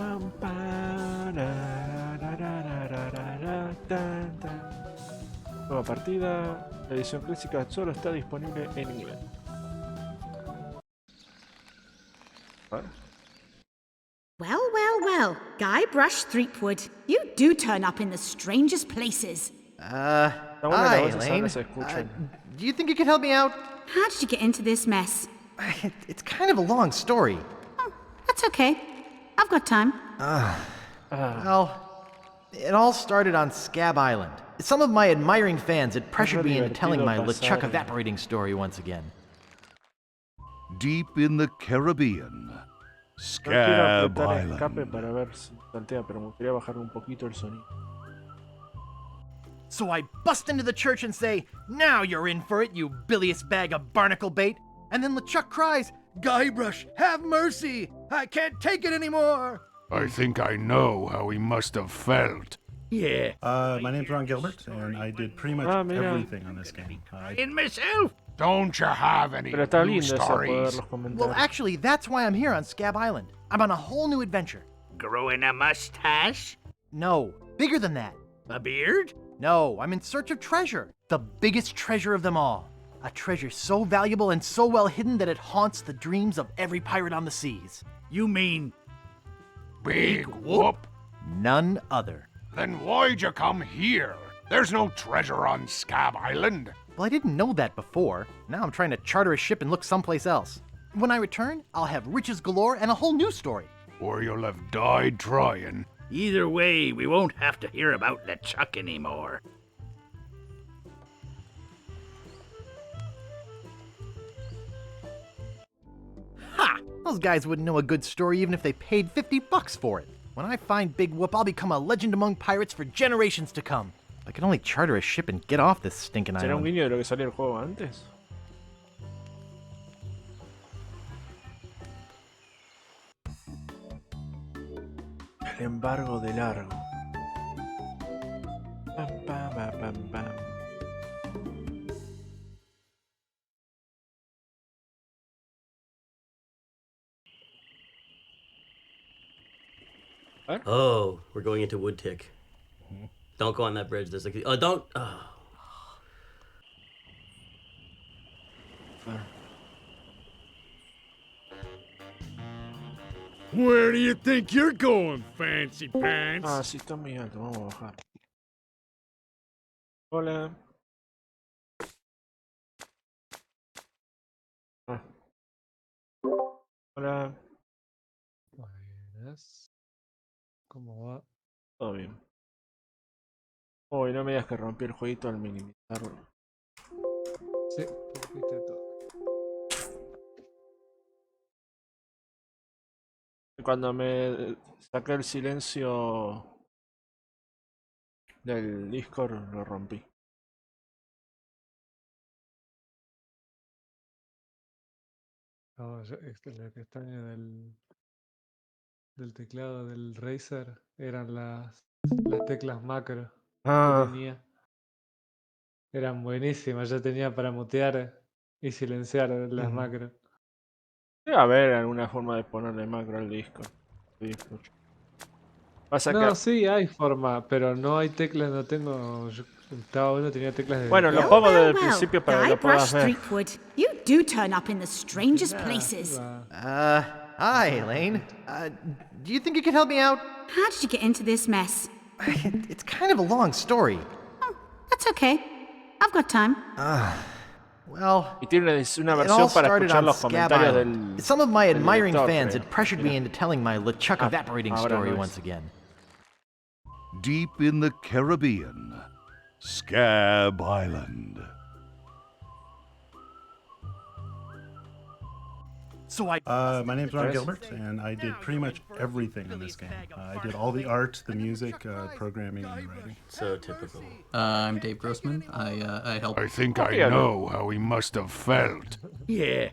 Pam, pam, ra, ra, ra, ra, ra, ra, ra, tan, tan. Nueva partida. La edición clásica solo está disponible en inglés. A ver. Well. Guybrush Threepwood, you do turn up in the strangest places. Está buena Hi, las voces, ahora Elaine. se escuchan. Do you think you could help me out? How did you get into this mess? It's kind of a long story. Oh, that's okay. I've got time. Well, it all started on Scab Island. Some of my admiring fans had pressured me into telling my LeChuck evaporating story once again. Deep in the Caribbean, No quiero Scab apretar escape Island. para ver si saltea, pero me gustaría bajar un poquito el sonido. So I bust into the church and say, "Now you're in for it, you bilious bag of barnacle bait." And then LeChuck cries, "Guybrush, have mercy! I can't take it anymore!" I think I know how he must have felt. Yeah. My name's Ron Gilbert, and I did pretty much everything on this game. In myself? Don't you have any Pero está new lindo eso poder stories? los comentarios. Well, actually, that's why I'm here on Scab Island. I'm on a whole new adventure. Growing a mustache? No, bigger than that. A beard? No, I'm in search of treasure. The biggest treasure of them all. A treasure so valuable and so well hidden that it haunts the dreams of every pirate on the seas. You mean Big whoop. None other. Then why'd you come here? There's no treasure on Scab Island. Well, I didn't know that before. Now I'm trying to charter a ship and look someplace else. When I return, I'll have riches galore and a whole new story. Or you'll have died trying. either way, we won't have to hear about LeChuck anymore. Ha! Those guys wouldn't know a good story even if they paid $50 for it. When I find Big Whoop, I'll become a legend among pirates for generations to come. I can only charter a ship and get off this stinking ¿Será un island. guiño de lo que salió el juego antes? El embargo de largo. Pam, pam, pam, pam, pam. Oh, we're going into Woodtick. Don't go on that bridge. There's like, oh, don't. Oh. Where do you think you're going, fancy pants? Ah, sí, está muy alto. Vamos a bajar. Hola. Ah. Hola. Buenas. ¿Cómo va? Todo bien. Uy, no me digas que rompí el jueguito al minimizarlo. Sí, rompiste todo. Cuando me saqué el silencio del Discord, lo rompí. No, lo que extraño del teclado del Razer eran las teclas macro que tenía. Eran buenísimas, ya tenía para mutear y silenciar las macros. Debe haber alguna forma de ponerle macro al disco. Pasa No, que... sí, hay forma, pero no hay teclas, no tengo. Yo estaba bueno, tenía teclas de. Bueno, lo pongo desde el principio para que lo Guybrush puedas ver. Threepwood, you do turn up in the strangest places. Hi, Elaine. Do you think you could help me out? How did you get into this mess? It's kind of a long story. Oh, that's okay. I've got time. Well, Y tiene una it all versión para started escuchar on los Scab comentarios Island. del... Some of my admiring lector, fans creo. had pressured me Mira. into telling my LeChuck evaporating ahora story no es. once again. Deep in the Caribbean, Scab Island. So I... My name's Ron Yes. Gilbert, and I did pretty much everything in this game. I did all the art, the music, programming, and writing. So typical. I'm Dave Grossman. I help. I think I know how he must have felt. Yeah.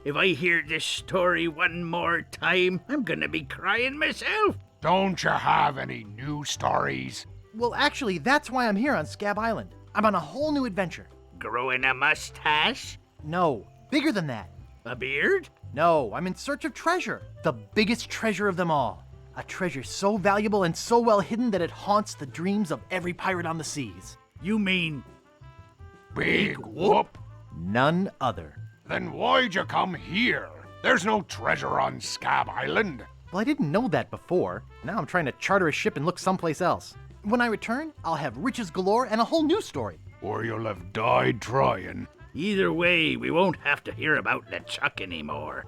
If I hear this story one more time, I'm gonna be crying myself. Don't you have any new stories? Well, actually, that's why I'm here on Scab Island. I'm on a whole new adventure. Growing a mustache? No, bigger than that. A beard? No, I'm in search of treasure. The biggest treasure of them all. A treasure so valuable and so well hidden that it haunts the dreams of every pirate on the seas. You mean Big Whoop? None other. Then why'd you come here? There's no treasure on Scab Island. Well, I didn't know that before. Now I'm trying to charter a ship and look someplace else. When I return, I'll have riches galore and a whole new story. Or you'll have died trying. either way, we won't have to hear about LeChuck anymore.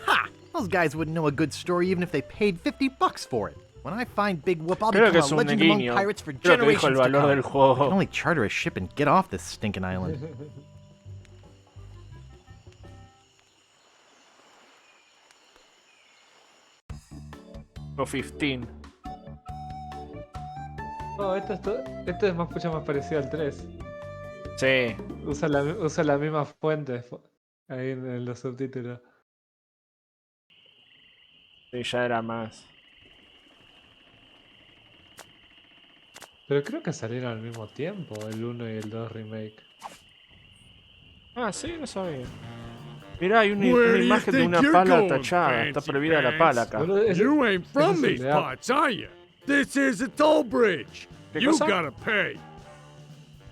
Ha! Those guys wouldn't know a good story even if they paid $50 for it. When I find Big Whoop, I'll Creo que become es a un legend among guiño. pirates for Creo que dijo el generations to valor come. del I juego. can only charter a ship and get off this stinking island. O 15. No, esto es mucho más parecido al 3. Sí. Usa la misma fuente ahí en los subtítulos. Sí, ya era más. Pero creo que salieron al mismo tiempo, el 1 y el 2 remake. Ah, sí, no sabía. Mirá, hay una Where do you imagen de think una you're pala going, tachada. Está fancy prohibida la pala acá. Boludo, You ain't from ese es el these de Ahora. parts, are you? This is a toll bridge. ¿Qué You cosa? gotta pay.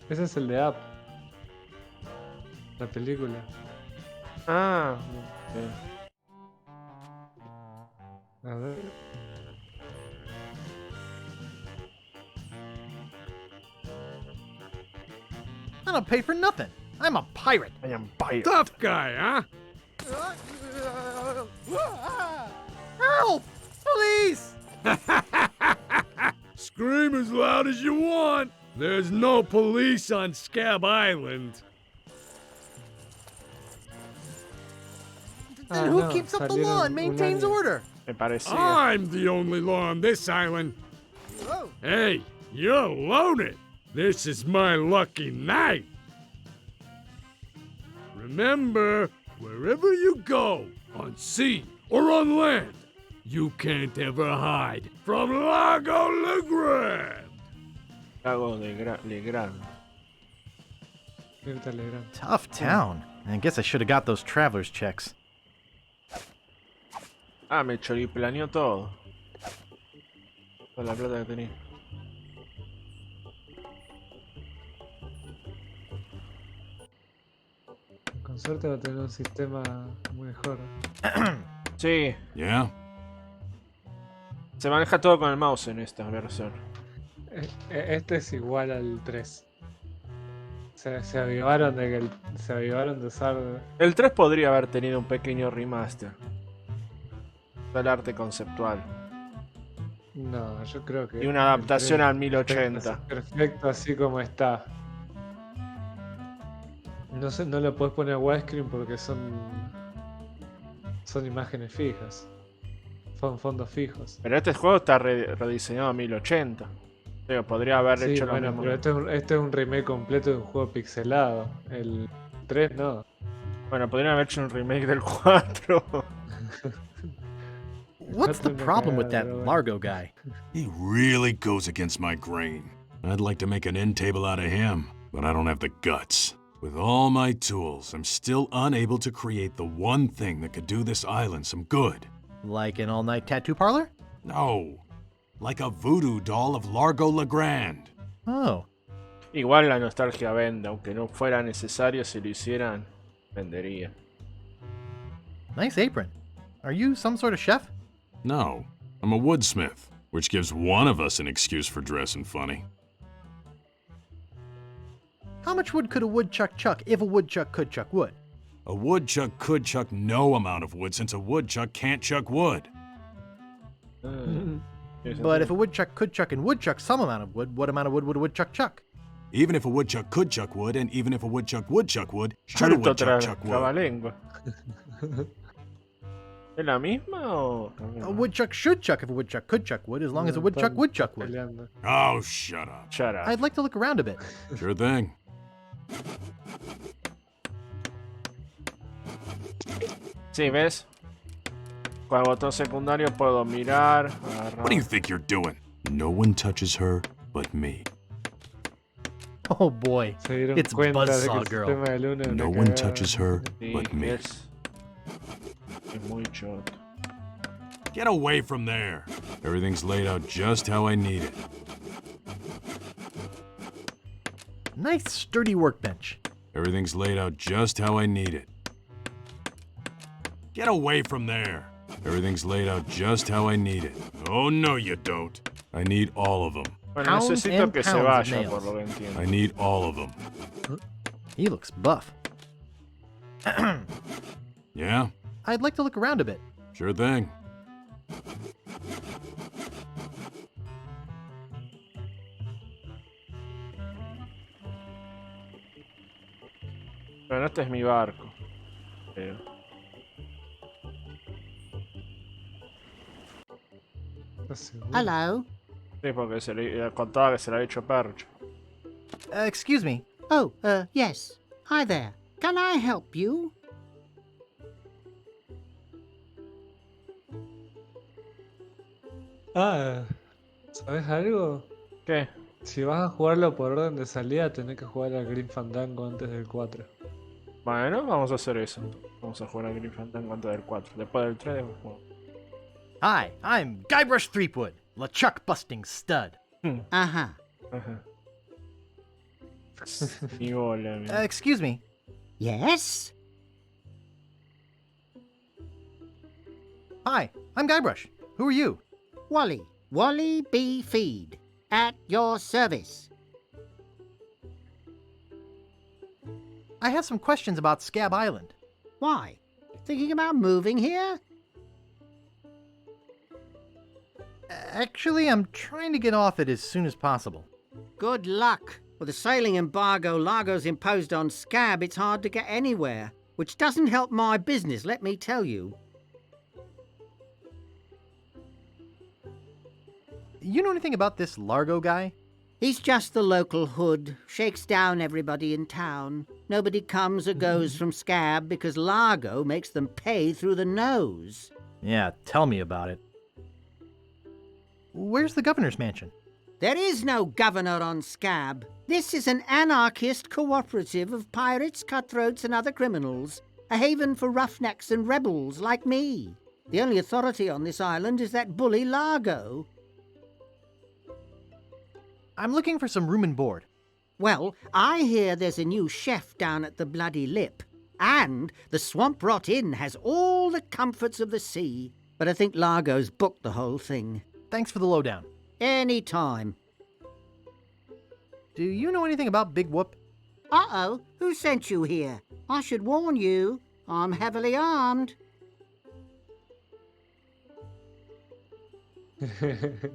Ese es el de Up. La película. Ah, bien. A ver. I don't pay for nothing. I'm a pirate. I am pirate. Tough guy, huh? Help! Police! Scream as loud as you want. There's no police on Scab Island. Then Ah, who no, keeps up the salieron law and un maintains año. order? Me parecía. I'm the only law on this island. Hey, you're loaded. This is my lucky night. Remember, wherever you go, on sea or on land, you can't ever hide from Lago Legrand. Lago de Legrand. Mirta Legrand. Tough town. I guess I should have got those traveler's checks. Ah, me choriplaneó todo. Con la plata que tenía. Con suerte va a tener un sistema mejor. Sí, Yeah? se maneja todo con el mouse en esta versión. Este es igual al 3. Se avivaron de usar. El 3 podría haber tenido un pequeño remaster. El arte conceptual. No, yo creo que. Y una adaptación el al 3 1080. Perfecto, así como está. No sé, no le puedes poner widescreen porque son imágenes fijas. Son fondos fijos. Pero este juego está rediseñado a 1080. Pero podría haber Sí, hecho lo bueno, mismo. pero este es un remake completo de un juego pixelado. El 3 no. Bueno, podrían haber hecho un remake del 4. What's the problem with that Largo guy? He really goes against my grain. I'd like to make an end table out of him, but I don't have the guts. With all my tools, I'm still unable to create the one thing that could do this island some good. Like an all-night tattoo parlor? No, like a voodoo doll of Largo Legrand. Oh. Igual la nostalgia vende, aunque no fuera necesario, si lo hicieran, vendería. Nice apron. Are you some sort of chef? No, I'm a woodsmith, which gives one of us an excuse for dressing funny. How much wood could a woodchuck chuck if a woodchuck could chuck wood? A woodchuck could chuck no amount of wood since a woodchuck can't chuck wood. But if a woodchuck could chuck and woodchuck some amount of wood, what amount of wood would a woodchuck chuck? Even if a woodchuck could chuck wood, and even if a woodchuck would chuck wood, should a Alto woodchuck chuck wood? trabalengua. ¿Es la misma o...? A woodchuck should chuck if a woodchuck could chuck wood, as long as a woodchuck would chuck wood. Peleando. Oh, shut up. Shut up. I'd like to look around a bit. Sure thing. Sí, ¿ves? Con el botón secundario puedo mirar, agarrar. What do you think you're doing? No one touches her but me. Oh boy, Se dieron it's cuenta de que el Buzzsaw Girl. sistema de luna era No una one cagada. touches her Sí, but me. es muy choto. Get away from there. Everything's laid out just how I need it. Nice sturdy workbench. Everything's laid out just how I need it. Get away from there. Everything's laid out just how I need it. Oh, no, you don't. I need all of them. Bueno, Pounds necesito and que se pounds of vaya, nails. por lo que entiendo. I need all of them. He looks buff. Yeah? I'd like to look around a bit. Sure thing. Bueno, este es mi barco. Creo. ¿Estás seguro? Hello. Sí, porque se le contaba que se le había hecho percho. Excuse me. Oh, yes. Hi there. Can I help you? Ah, ¿sabes algo? ¿Qué? Si vas a jugarlo por orden de salida, tenés que jugar al Green Fandango antes del 4. Bueno, vamos a hacer eso. Vamos a jugar a Green Fandango antes del 4. Después del 3, bueno. Hi, I'm Guybrush Threepwood, LeChuck busting stud. Uh-huh. Ajá. Ni bola, mira. Excuse me. Yes? Hi, I'm Guybrush. Who are you? Wally. Wally B. Feed. At your service. I have some questions about Scab Island. Why? Thinking about moving here? Actually, I'm trying to get off it as soon as possible. Good luck. With the sailing embargo Largo's imposed on Scab, it's hard to get anywhere. Which doesn't help my business, let me tell you. You know anything about this Largo guy? He's just the local hood, shakes down everybody in town. Nobody comes or goes from Scab because Largo makes them pay through the nose. Yeah, tell me about it. Where's the governor's mansion? There is no governor on Scab. This is an anarchist cooperative of pirates, cutthroats, and other criminals. A haven for roughnecks and rebels like me. The only authority on this island is that bully Largo. I'm looking for some room and board. Well, I hear there's a new chef down at the Bloody Lip. And the Swamp Rot Inn has all the comforts of the sea. But I think Largo's booked the whole thing. Thanks for the lowdown. Any time. Do you know anything about Big Whoop? Uh-oh, who sent you here? I should warn you, I'm heavily armed.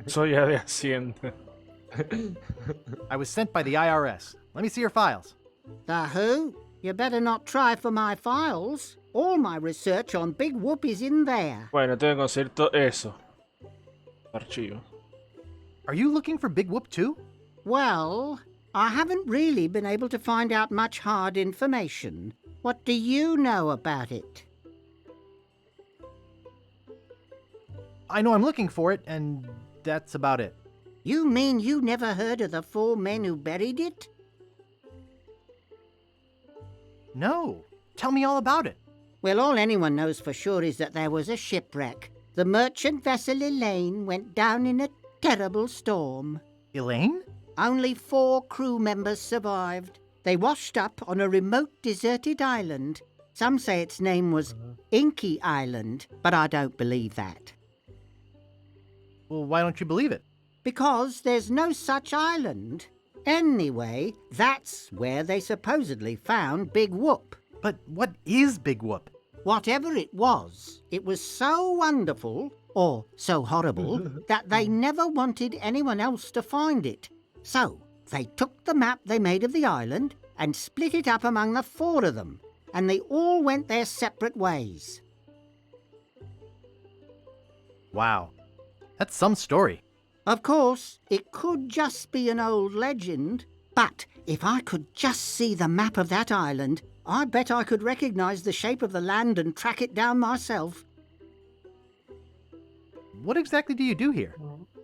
Soy de Hacienda. I was sent by the IRS. Let me see your files. The who? You better not try for my files. All my research on Big Whoop is in there. Bueno, tengo que conseguir todo eso. Archivo. Are you looking for Big Whoop too? Well, I haven't really been able to find out much hard information. What do you know about it? I know I'm looking for it, and that's about it. You mean you never heard of the 4 men who buried it? No. Tell me all about it. Well, all anyone knows for sure is that there was a shipwreck. The merchant vessel Elaine went down in a terrible storm. Elaine? Only 4 crew members survived. They washed up on a remote deserted island. Some say its name was Inky Island, but I don't believe that. Well, why don't you believe it? Because there's no such island. Anyway, that's where they supposedly found Big Whoop. But what is Big Whoop? Whatever it was so wonderful, or so horrible, that they never wanted anyone else to find it. So, they took the map they made of the island and split it up among the 4 of them, and they all went their separate ways. Wow. That's some story. Of course, it could just be an old legend, but if I could just see the map of that island, I bet I could recognize the shape of the land and track it down myself. What exactly do you do here?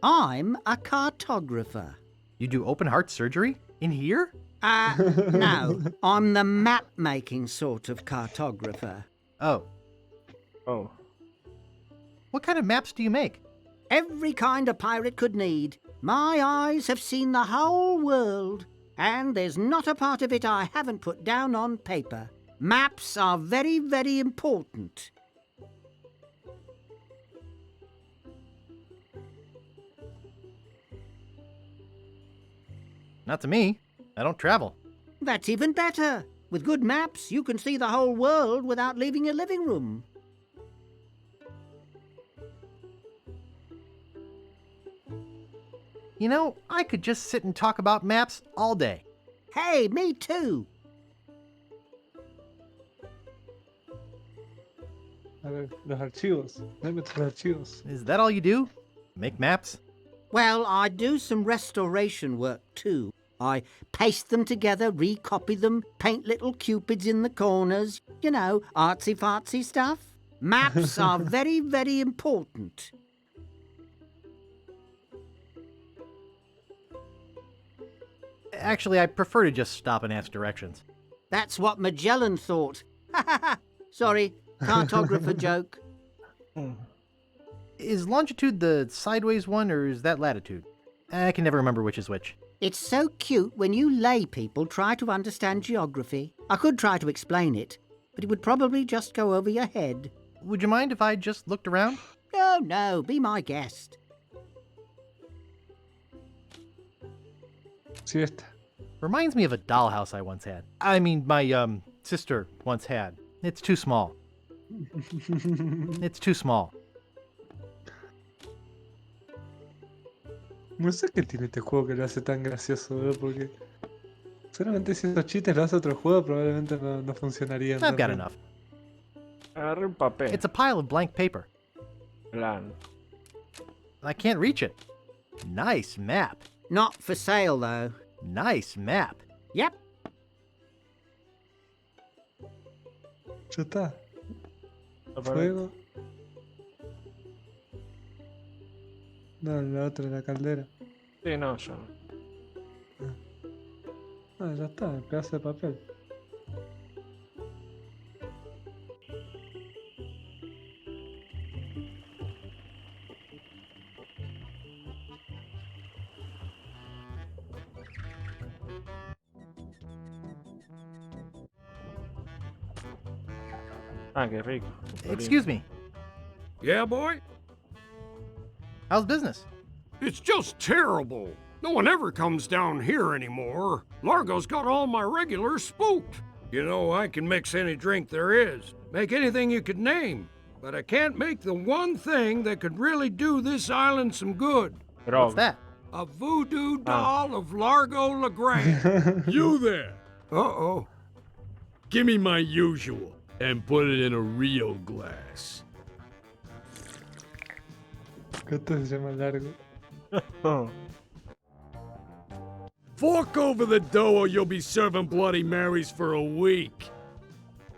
I'm a cartographer. You do open heart surgery? In here? No. I'm the map-making sort of cartographer. Oh. Oh. What kind of maps do you make? Every kind a pirate could need. My eyes have seen the whole world, and there's not a part of it I haven't put down on paper. Maps are very, very important. Not to me. I don't travel. That's even better. With good maps, you can see the whole world without leaving your living room. You know, I could just sit and talk about maps all day. Hey, me too. A ver, los archivos. Dame tus archivos. Is that all you do? Make maps? Well, I do some restoration work too. I paste them together, recopy them, paint little cupids in the corners. You know, artsy-fartsy stuff. Maps are very, very important. Actually, I prefer to just stop and ask directions. That's what Magellan thought. Sorry, cartographer joke. Is longitude the sideways one, or is that latitude? I can never remember which is which. It's so cute when you lay people try to understand geography. I could try to explain it, but it would probably just go over your head. Would you mind if I just looked around? No, no, be my guest. Siesta. Reminds me of a dollhouse I once had. I mean, my, sister once had. It's too small. It's too small. No sé qué tiene este juego que lo hace tan gracioso, ¿verdad? Porque solamente si esos chistes lo hace otro juego, probablemente no funcionarían. I've got también. enough. Agarré un papel. It's a pile of blank paper. Plan. I can't reach it. Nice map. Not for sale, though. Nice map. Yep. Ya está. Aparte. Fuego. No, la otra, la caldera. Sí, no, yo. Ah, ya está, el pedazo de papel. Ah, qué rico. Excuse me. Yeah, boy? How's business? It's just terrible. No one ever comes down here anymore. Largo's got all my regulars spooked. You know, I can mix any drink there is, make anything you could name, but I can't make the one thing that could really do this island some good. What's that? A voodoo doll of Largo LeGrand. You there! Uh-oh. Give me my usual, and put it in a real glass. ¿Cuánto se llama largo? Oh. Fork over the dough or you'll be serving Bloody Marys for a week.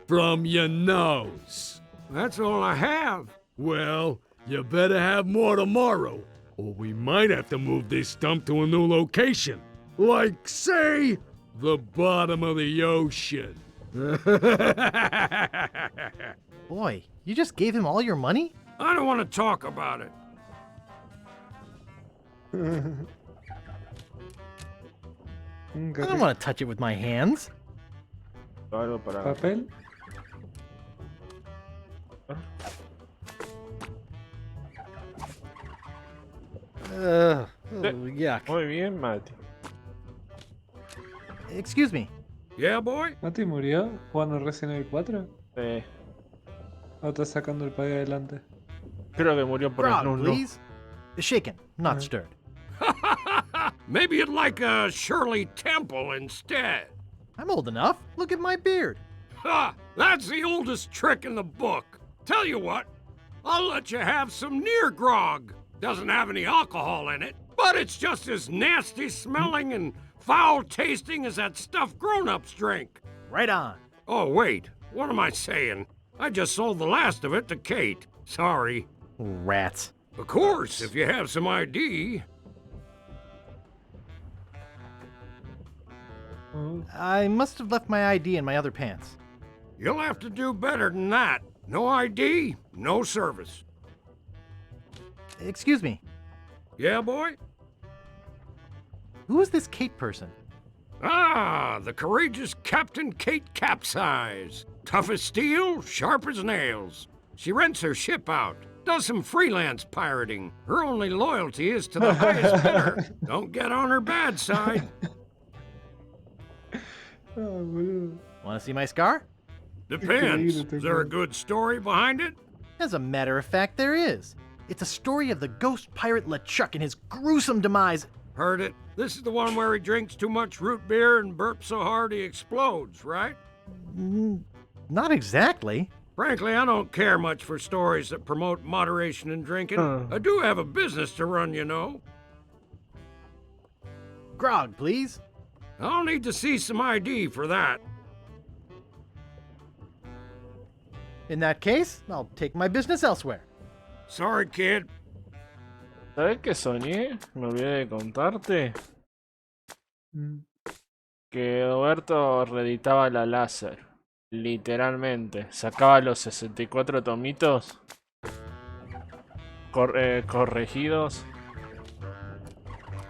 From your nose. That's all I have. Well, you better have more tomorrow, or we might have to move this stump to a new location. Like, say, the bottom of the ocean. Boy, you just gave him all your money? I don't want to talk about it. I don't want to touch it with my hands. Algo para. ¿Papel? Yuck. Muy bien, Mati. Excuse me. Yeah, boy? ¿Mati murió jugando Resident Evil 4? Sí. ¿O está sacando el país adelante? Creo que murió por el Grog, nuno. please. Shaken, not stirred. Maybe you'd like a Shirley Temple instead. I'm old enough. Look at my beard. Ha! That's the oldest trick in the book. Tell you what, I'll let you have some near grog. Doesn't have any alcohol in it, but it's just as nasty smelling and foul tasting as that stuff grown-ups drink. Right on. Oh, wait, what am I saying? I just sold the last of it to Kate. Sorry. Rats. Of course, if you have some ID. I must have left my ID in my other pants. You'll have to do better than that. No ID, no service. Excuse me, Yeah, boy? who is this Kate person? Ah, the courageous Captain Kate Capsize. Tough as steel, sharp as nails. She rents her ship out, does some freelance pirating. Her only loyalty is to the highest bidder. Don't get on her bad side. Want to see my scar? Depends. Is there a good story behind it? As a matter of fact, there is. It's a story of the ghost pirate LeChuck and his gruesome demise. Heard it. This is the one where he drinks too much root beer and burps so hard he explodes, right? Not exactly. Frankly, I don't care much for stories that promote moderation in drinking. I do have a business to run, you know. Grog, please. I'll need to see some ID for that. In that case, I'll take my business elsewhere. Sorry, kid. ¿Sabes qué soñé? Me olvidé de contarte. Que Roberto reeditaba la láser. Literalmente. Sacaba los 64 tomitos corregidos.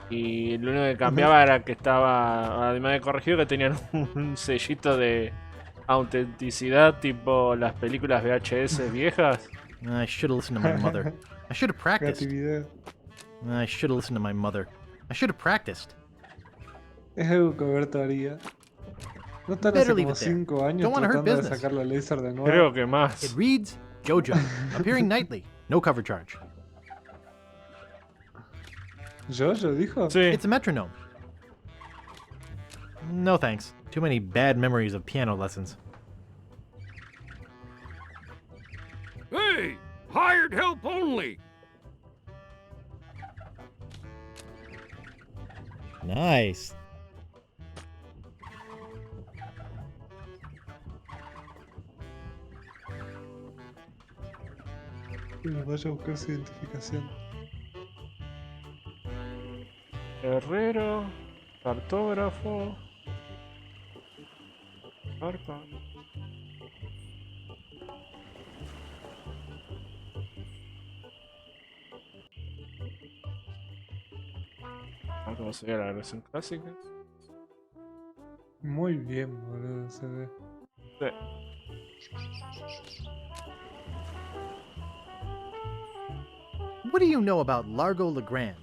Y lo único que cambiaba era que estaba, además de corregido, que tenían un sellito de autenticidad tipo las películas VHS viejas. I should have listened to my mother. I should have practiced. Creatividad. I should have listened to my mother. I should have practiced. Es algo que Berto haría. ¿No están Better hace leave como it there. 5 años Don't wanna hurt tratando de business. sacar la laser de nuevo? Creo que más. It reads, Jojo, appearing nightly, no cover charge. ¿Yo dijo? Sí. It's a metronome. No thanks. Too many bad memories of piano lessons. Hey, hired help only. Nice. Bueno, vaya a buscar su identificación. Herrero, cartógrafo, arpa. ¿Cómo sería la versión clásica? Muy bien, boludo, se ve. Sí. What do you know about Largo Legrand?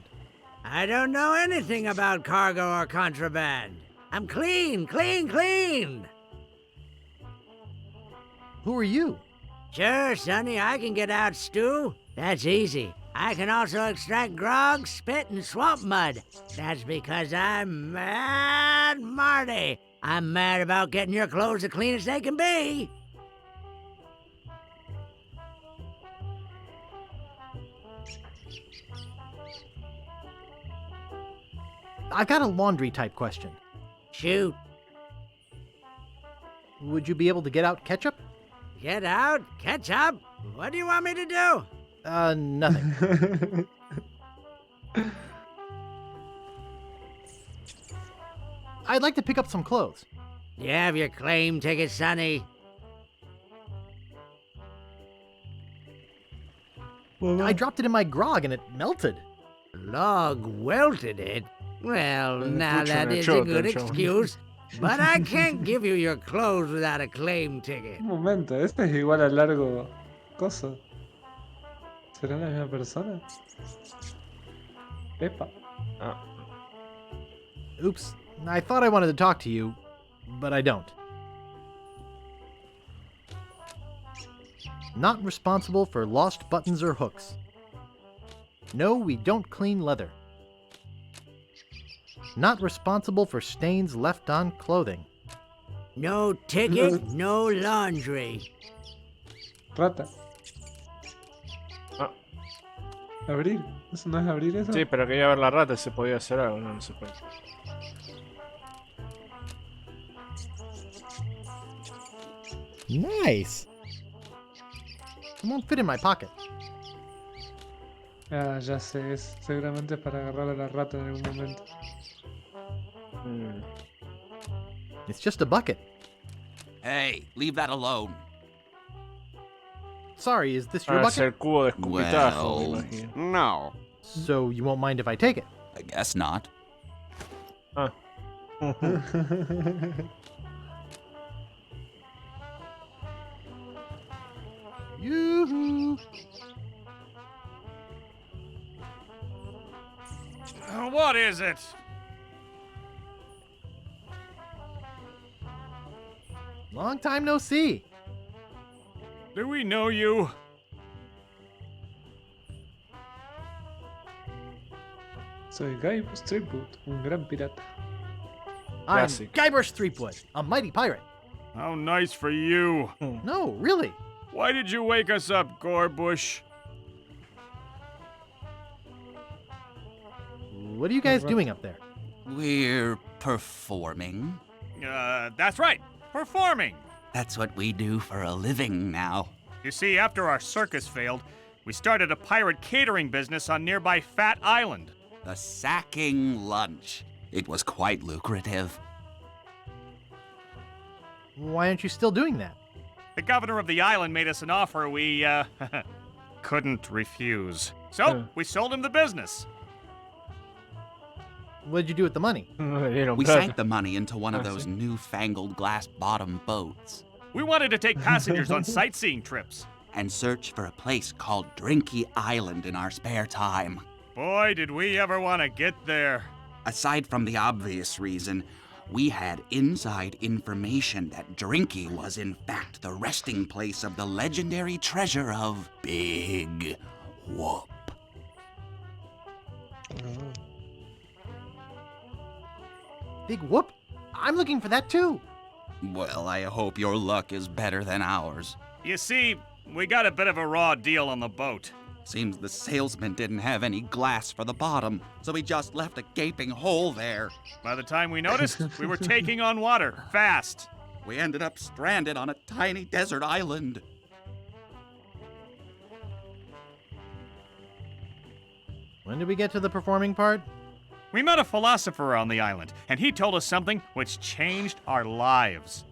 I don't know anything about cargo or contraband. I'm clean, clean, clean. Who are you? Sure, Sonny, I can get out stew. That's easy. I can also extract grog, spit, and swamp mud. That's because I'm Mad Marty. I'm mad about getting your clothes the cleanest they can be. I've got a laundry type question. Shoot. Would you be able to get out ketchup? Get out? Catch up? What do you want me to do? Nothing. I'd like to pick up some clothes. You have your claim ticket, Sonny. I dropped it in my grog and it melted. Log welted it? Well, now mucho that me is a echó, good te echó. excuse. But I can't give you your clothes without a claim ticket. Un momento, este es igual a Largo Coso. ¿Será la misma persona? Epa. Ah. Oops. I thought I wanted to talk to you, but I don't. Not responsible for lost buttons or hooks. No, we don't clean leather. Not responsible for stains left on clothing. No ticket, no laundry. Rata. Ah. ¿Abrir? ¿Eso no es abrir eso? Sí, pero quería ver la rata si se podía hacer algo. No, no se puede. Nice. It won't fit in my pocket. Ah, ya sé, es seguramente para agarrar a la rata en algún momento. It's just a bucket. Hey, leave that alone. Sorry, is this your Es el bucket? cubo de escupitajo, me Well, imagino. no. So you won't mind if I take it? I guess not. Ah. Yoo-hoo! What is it? Long time no see. Do we know you? Soy Guy Stripwood, un gran pirata. I'm Classic. Guybrush Threepwood, a mighty pirate. How nice for you. No, really. Why did you wake us up, Gorbush? What are you guys doing up there? We're performing. That's right. Performing. That's what we do for a living now. You see, after our circus failed, we started a pirate catering business on nearby Fat Island. The sacking lunch. It was quite lucrative. Why aren't you still doing that? The governor of the island made us an offer we, couldn't refuse. So, we sold him the business. What did you do with the money? We sank the money into one of those newfangled glass-bottom boats. We wanted to take passengers on sightseeing trips. And search for a place called Drinky Island in our spare time. Boy, did we ever want to get there. Aside from the obvious reason, we had inside information that Drinky was in fact the resting place of the legendary treasure of Big Whoop. Big Whoop? I'm looking for that too. Well, I hope your luck is better than ours. You see, we got a bit of a raw deal on the boat. Seems the salesman didn't have any glass for the bottom, so he just left a gaping hole there. By the time we noticed, we were taking on water, fast. We ended up stranded on a tiny desert island. When did we get to the performing part? We met a philosopher on the island, and he told us something which changed our lives.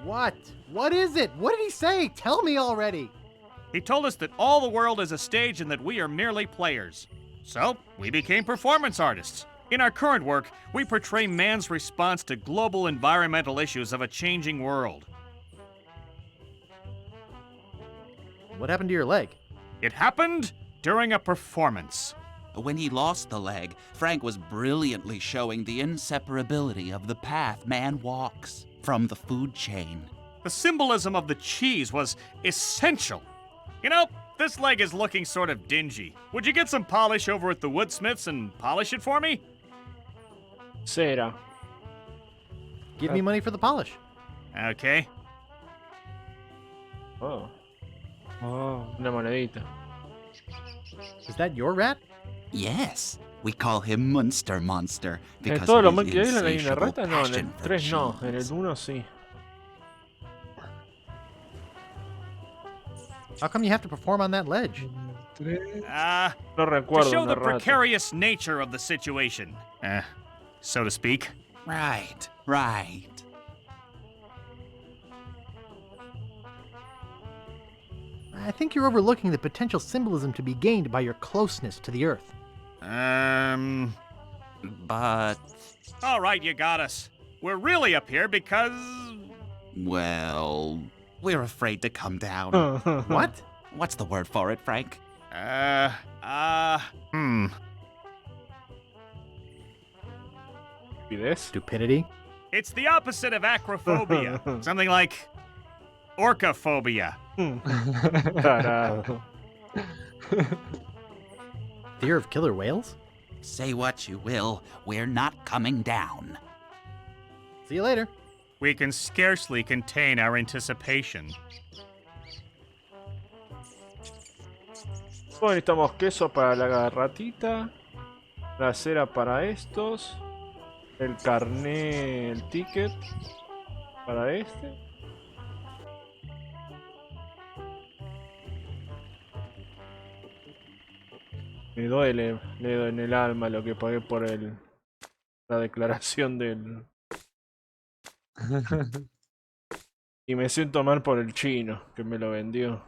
What? What is it? What did he say? Tell me already. He told us that all the world is a stage and that we are merely players. So, we became performance artists. In our current work, we portray man's response to global environmental issues of a changing world. What happened to your leg? It happened during a performance. When he lost the leg, Frank was brilliantly showing the inseparability of the path man walks from the food chain. The symbolism of the cheese was essential. You know, this leg is looking sort of dingy. Would you get some polish over at the Woodsmiths and polish it for me? Cera. Give me money for the polish. Okay. Oh, Oh, una monedita. Is that your rat? Yes, we call him Munster Monster En because todos los of Monkey his Island hay una insatiable rata, no, en el passion for 3 no, cheese. en el 1 sí. How come you have to perform on that ledge? No To recuerdo show una the rata. precarious nature of the situation. So to speak. Right, right. I think you're overlooking the potential symbolism to be gained by your closeness to the Earth. But, All right, you got us. We're really up here because... well, we're afraid to come down. What? What's the word for it, Frank? Stupidity? It's the opposite of acrophobia. Something like orcaphobia. Tarado. Fear of killer whales? Say what you will, we're not coming down. See you later. We can scarcely contain our anticipation. Bueno, necesitamos queso para la garratita, la cera para estos, el carné, el ticket para este. Me duele, le doy en el alma lo que pagué por la declaración del... Y me siento mal por el chino que me lo vendió.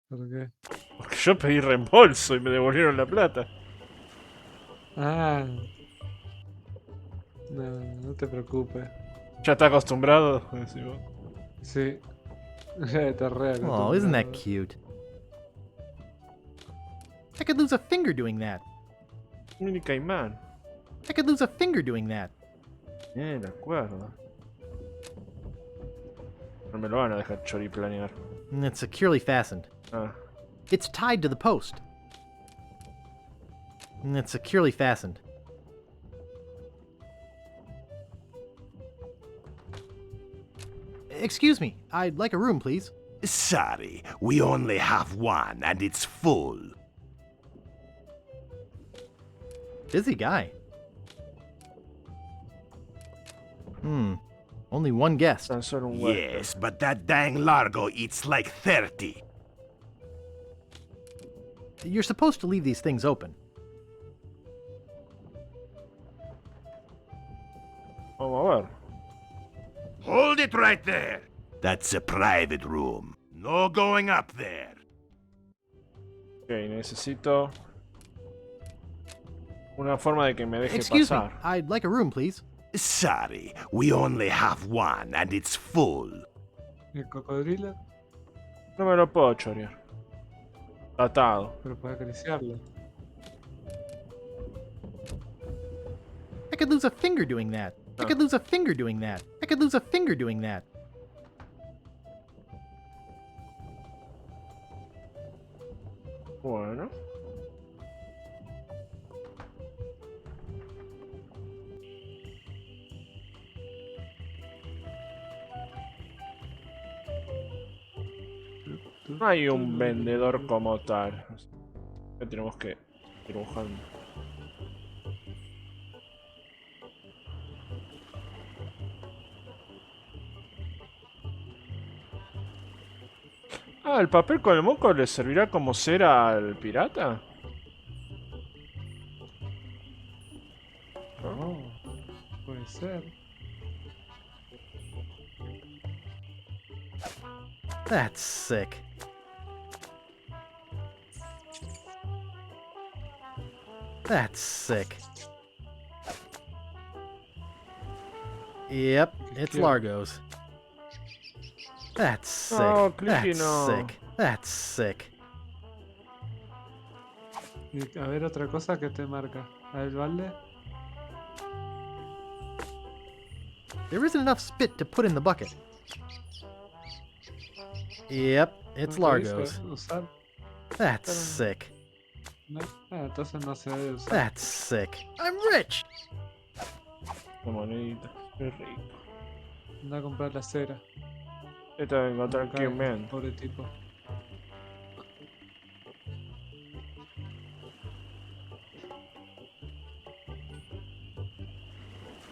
¿Por qué? Porque yo pedí reembolso y me devolvieron la plata. Ah. No, no te preocupes. Ya está acostumbrado, decís vos. Sí. Está re Oh, isn't that acostumbrado. cute? I could lose a finger doing that. Mini caimán. I could lose a finger doing that. De acuerdo. No me lo van a dejar choriplanear. And it's securely fastened. Ah. It's tied to the post. And it's securely fastened. Excuse me, I'd like a room, please. Sorry, we only have one and it's full. Busy guy. Only one guest. Tan solo un huésped. Yes, but that dang Largo eats like 30. You're supposed to leave these things open. Vamos a ver. Hold it right there. That's a private room. No going up there. Ok, necesito una forma de que me deje Excuse me, pasar. I'd like a room, please. Sorry, we only have one and it's full. ¿El cocodrilo? No me lo puedo chorear. Atado. Pero puede acariciarlo. I could lose a finger doing that. I could lose a finger doing that. I could lose a finger doing that. Bueno. No hay un vendedor como tal. Ya tenemos que ir buscando. Ah, ¿el papel con el moco le servirá como cera al pirata? Oh, puede ser. That's sick. That's sick. Yep, it's Largo's. That's sick. No, Clicky, That's no. sick. That's sick. Y a ver otra cosa que te marca. A ver, ¿vale? There isn't enough spit to put in the bucket. Yep, it's ¿No te dice Largo's. usar? That's Pero- sick. No, entonces no se debe usar. That's sick. I'm rich! La monedita. Qué rico. Anda a comprar la cera. Esta de encontrar Acá, quién vende. pobre tipo.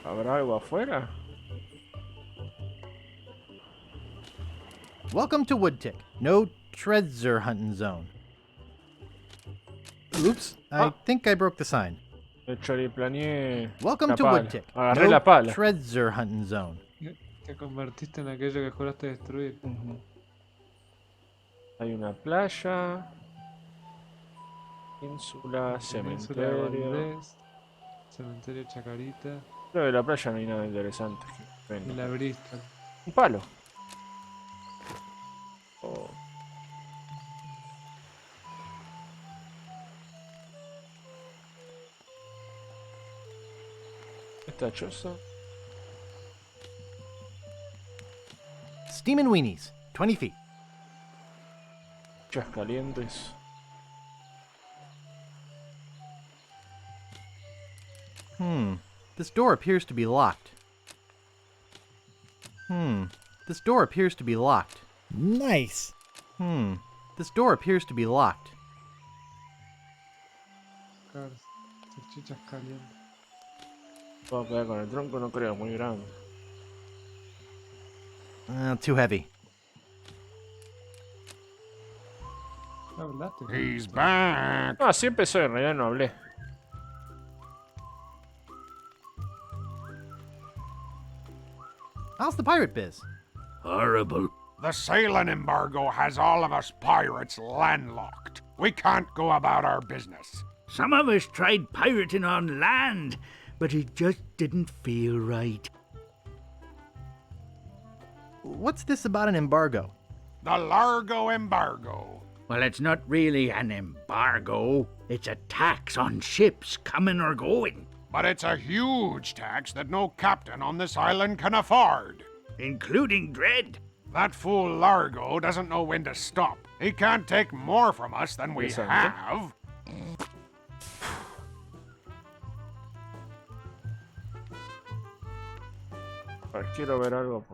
¿Habrá algo afuera? Welcome to Woodtick. No treasure hunting zone. Oops, I think I broke the sign. El choriplaneé. Welcome la to pala. Woodtick. Agarré No la pala. treasure hunting zone. Te convertiste en aquello que juraste destruir. Hay una playa. Ínsula, Península de cementerio. Valdés, Cementerio Chacarita Creo que en la playa no hay nada interesante. que y venda. la Bristol. Un palo. Oh. Esta choza. Steamin' weenies, 20 feet. Chas calientes. This door appears to be locked. This door appears to be locked. Nice. This door appears to be locked. Salchichas calientes. Puedo quedar con el tronco, no creo, muy grande. Too heavy. Hablaste. He's back. No, así empezó, en realidad no hablé. How's the pirate biz? Horrible. The sailing embargo has all of us pirates landlocked. We can't go about our business. Some of us tried pirating on land, but it just didn't feel right. What's this about an embargo? The Largo embargo. Well, it's not really an embargo. It's a tax on ships coming or going. But it's a huge tax that no captain on this island can afford. Including Dread. That fool Largo doesn't know when to stop. He can't take more from us than we have. A ver, quiero ver algo.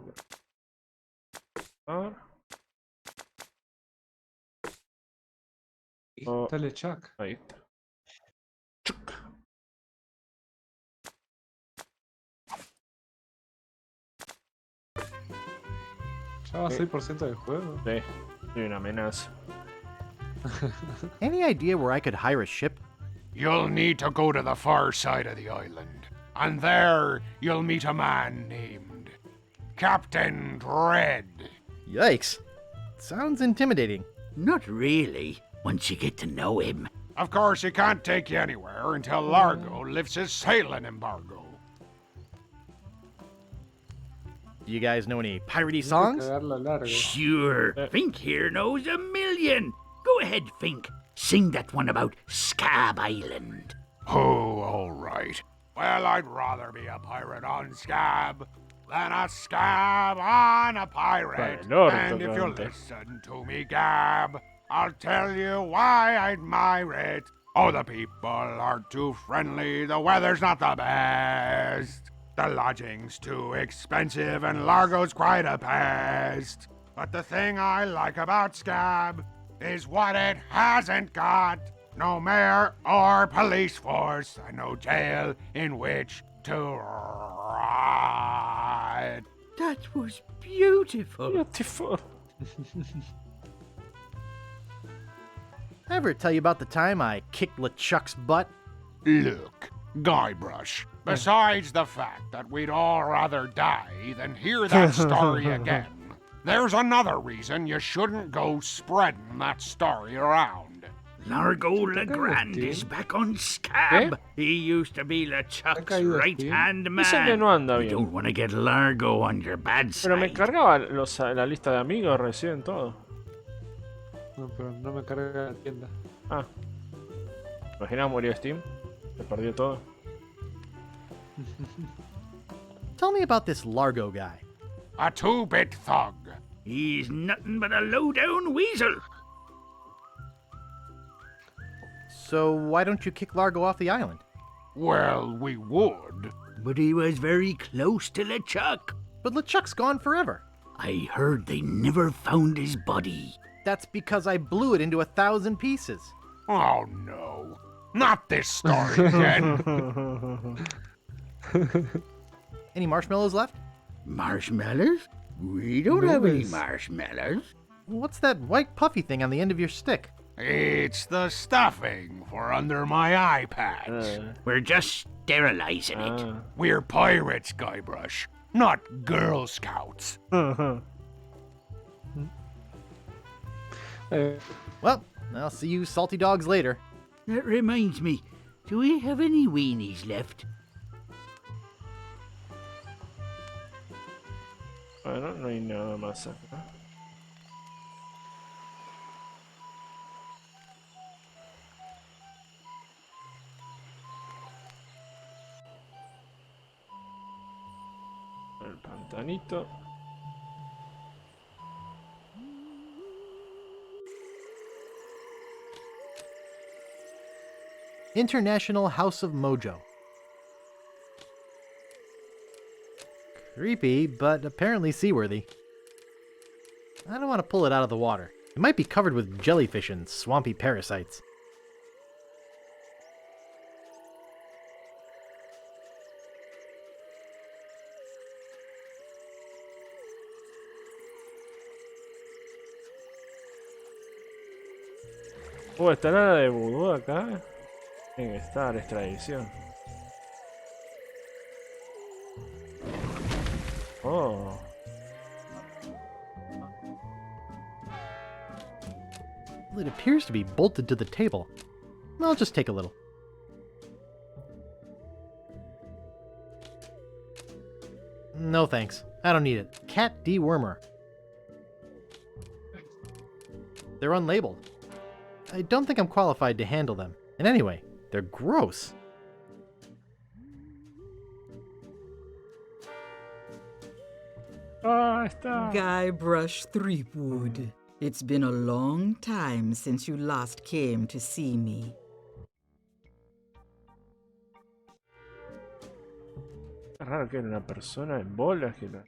Ah. Oh, está LeChuck. Ahí está. Ya va 6% del juego. Sí, soy una amenaza. Any idea where I could hire a ship? You'll need to go to the far side of the island. And there you'll meet a man named Captain Dread. Yikes. Sounds intimidating. Not really, once you get to know him. Of course, he can't take you anywhere until Largo lifts his sailing embargo. Do you guys know any piratey songs? Sure. Fink here knows a million. Go ahead, Fink. Sing that one about Scab Island. Oh, all right. Well, I'd rather be a pirate on Scab than a scab on a pirate. And if you'll listen to me, Gab, I'll tell you why I admire it. Oh, the people aren't too friendly, the weather's not the best. The lodging's too expensive and Largo's quite a pest. But the thing I like about Scab is what it hasn't got. No mayor or police force and no jail in which to ride. That was beautiful. Beautiful. Ever tell you about the time I kicked LeChuck's butt? Look, Guybrush, besides the fact that we'd all rather die than hear that story again, there's another reason you shouldn't go spreading that story around. Largo Legrand is back on Scab. He used to be LeChuck's right-hand man. Dice que no anda You bien. don't want to get Largo on your bad side. Pero me cargaba la lista de amigos recién todo. No, pero no me carga la tienda. Ah. Imagina murió Steam. Se perdió todo. Tell me about this Largo guy. A two-bit thug. He's nothing but a low-down weasel. So why don't you kick Largo off the island? Well, we would. But he was very close to LeChuck. But LeChuck's gone forever. I heard they never found his body. That's because I blew it into 1,000 pieces. Oh no. Not this story again. Any marshmallows left? Marshmallows? We don't have any marshmallows. What's that white puffy thing on the end of your stick? It's the stuffing for under my eye patch. We're just sterilizing it. We're pirates, Guybrush, not Girl Scouts. Well, I'll see you salty dogs later. That reminds me, do we have any weenies left? Bueno, no hay nada más acá. El pantanito. International House of Mojo. Creepy, but apparently seaworthy. I don't want to pull it out of the water. It might be covered with jellyfish and swampy parasites. ¿Está nada de vudú acá? Tiene que estar, es tradición. Oh. Well, it appears to be bolted to the table. I'll just take a little. No thanks. I don't need it. Cat dewormer. They're unlabeled. I don't think I'm qualified to handle them. And anyway, they're gross. Está. Guybrush Threepwood. It's been a long time since you last came to see me. Es raro que era una persona en bolas que la...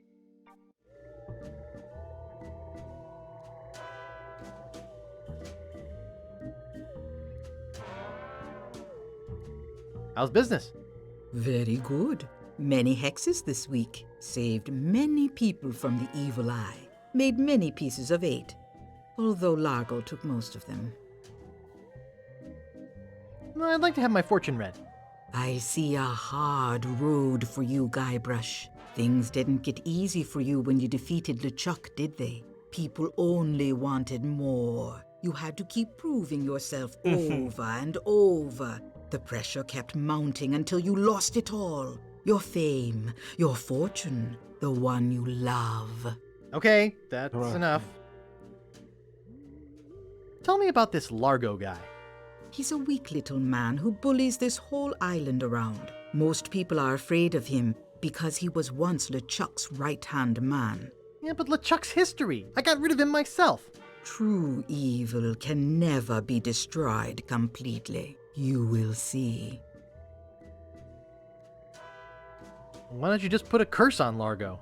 How's business? Very good. Many hexes this week. Saved many people from the evil eye. Made many pieces of 8. Although Largo took most of them. I'd like to have my fortune read. I see a hard road for you, Guybrush. Things didn't get easy for you when you defeated LeChuck, did they? People only wanted more. You had to keep proving yourself over and over. The pressure kept mounting until you lost it all. Your fame, your fortune, the one you love. Okay, that's enough. Tell me about this Largo guy. He's a weak little man who bullies this whole island around. Most people are afraid of him because he was once LeChuck's right-hand man. Yeah, but LeChuck's history. I got rid of him myself. True evil can never be destroyed completely. You will see. Why don't you just put a curse on Largo?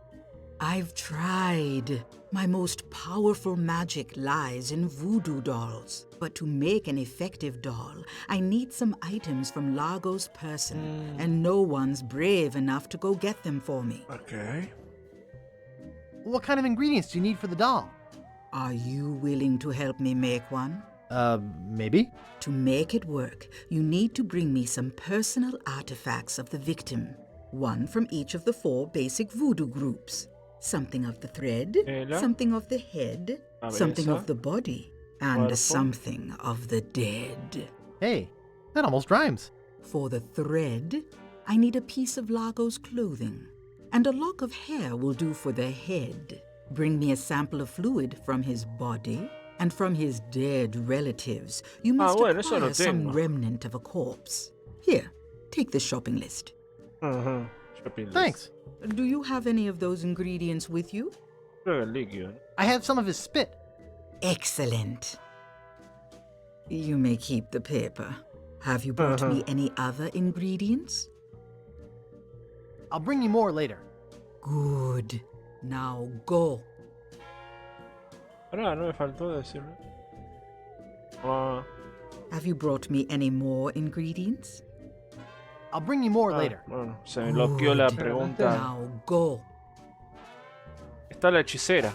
I've tried. My most powerful magic lies in voodoo dolls. But to make an effective doll, I need some items from Largo's person, and no one's brave enough to go get them for me. Okay. What kind of ingredients do you need for the doll? Are you willing to help me make one? Maybe? To make it work, you need to bring me some personal artifacts of the victim. One from each of the 4 basic voodoo groups. Something of the thread, something of the head, something of the body, and something of the dead. Hey, that almost rhymes. For the thread, I need a piece of Largo's clothing, and a lock of hair will do for the head. Bring me a sample of fluid from his body, and from his dead relatives, you must acquire some remnant of a corpse. Here, take the shopping list. Thanks. Do you have any of those ingredients with you? I have some of his spit. Excellent. You may keep the paper. Have you brought me any other ingredients? I'll bring you more later. Good. Now go. Ahora no me faltó decirlo. Have you brought me any more ingredients? I'll bring you more later. Bueno, se me bloqueó la pregunta. Now go. Está la hechicera.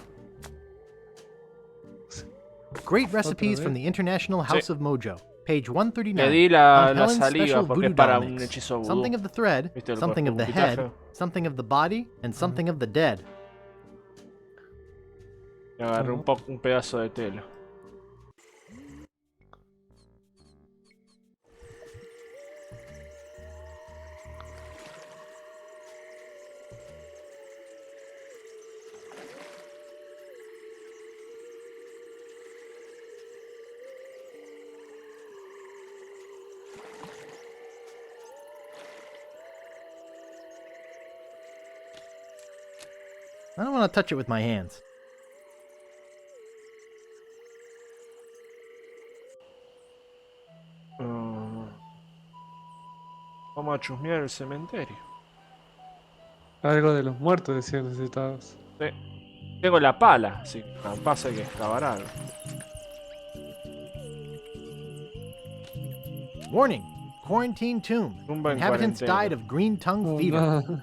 Great recipes from the International House of Mojo. Page 139. Le di la Helen's saliva special porque voodoo es para doll un mix. hechizo vudú. Something of the thread, ¿Viste el something of the cortometraje? head, something of the body, and something of the dead. Me agarré un pedazo de tela. I don't want to touch it with my hands. Vamos a chusmear el cementerio. Algo de los muertos decían necesitados. Sí. Tengo la pala, así que capaz hay que excavar algo. Warning! Quarantine tomb. Tumba en Inhabitants cuarentena. died of green tongue fever.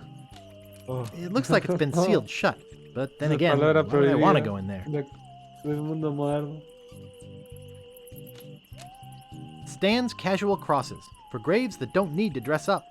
It looks like it's been sealed shut, but then again, why would I want to go in there? Del mundo moderno. Stan's casual crosses, for graves that don't need to dress up.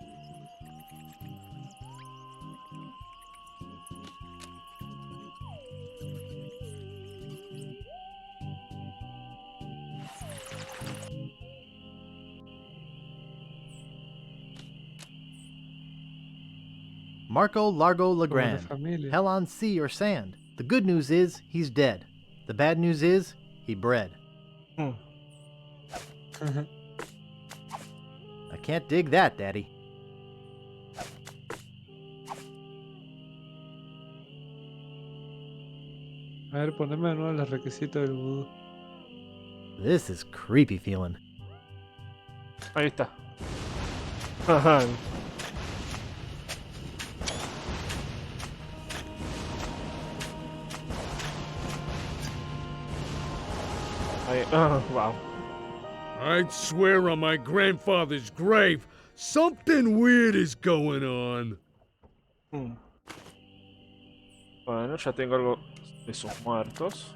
Marco Largo Legrand. Hell on sea or sand. The good news is, he's dead. The bad news is, he bred. I can't dig that, Daddy. A ver, poneme de nuevo los requisitos del vudú. This is creepy feeling. Ahí está. Wow. I'd swear on my grandfather's grave, something weird is going on. Bueno, ya tengo algo de sus muertos.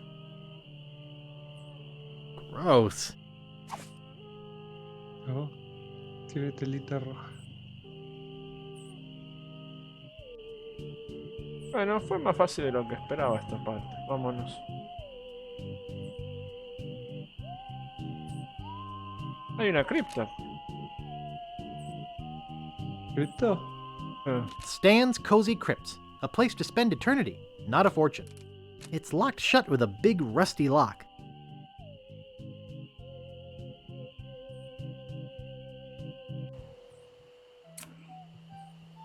Gross. Oh, tiene telita roja. Bueno, fue más fácil de lo que esperaba esta parte. Vámonos. Hay una cripta. ¿Cripto? Stan's Cozy Crypts, a place to spend eternity, not a fortune. It's locked shut with a big rusty lock.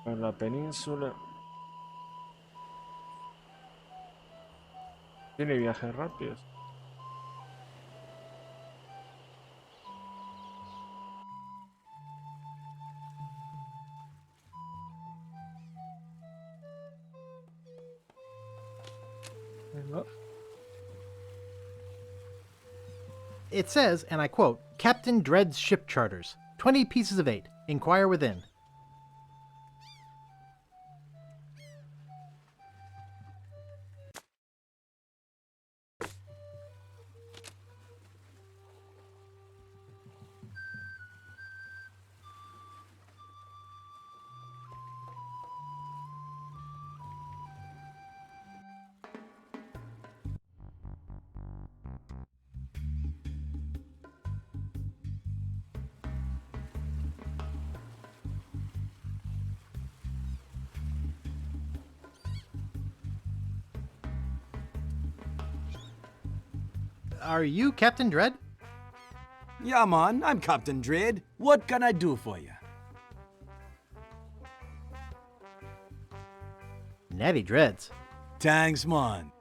En la península. Tiene viajes rápidos. It says, and I quote, Captain Dread's ship charters. 20 pieces of 8. Inquire within. Are you Captain Dread? Yeah, man, I'm Captain Dread. What can I do for you? Natty Dreads. Thanks, man.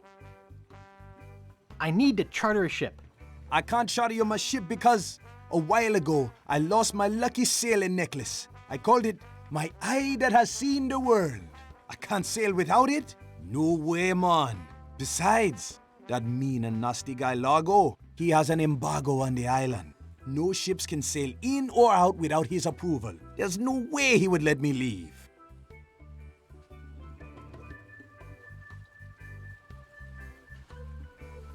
I need to charter a ship. I can't charter you my ship because a while ago I lost my lucky sailing necklace. I called it my eye that has seen the world. I can't sail without it? No way, man. Besides, that mean and nasty guy Largo, he has an embargo on the island. No ships can sail in or out without his approval. There's no way he would let me leave.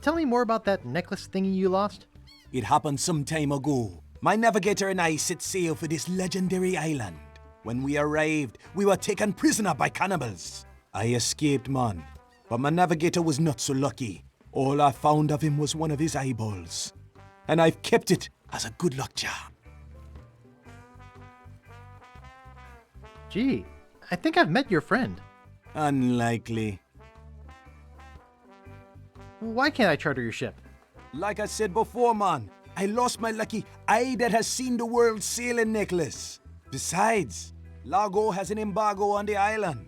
Tell me more about that necklace thingy you lost. It happened some time ago. My navigator and I set sail for this legendary island. When we arrived, we were taken prisoner by cannibals. I escaped, man, but my navigator was not so lucky. All I found of him was one of his eyeballs, and I've kept it as a good luck charm. Gee, I think I've met your friend. Unlikely. Why can't I charter your ship? Like I said before, man, I lost my lucky eye that has seen the world sailing necklace. Besides, Largo has an embargo on the island.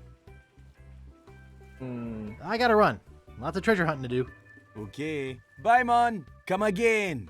I gotta run. Lots of treasure hunting to do. Okay. Bye, man. Come again.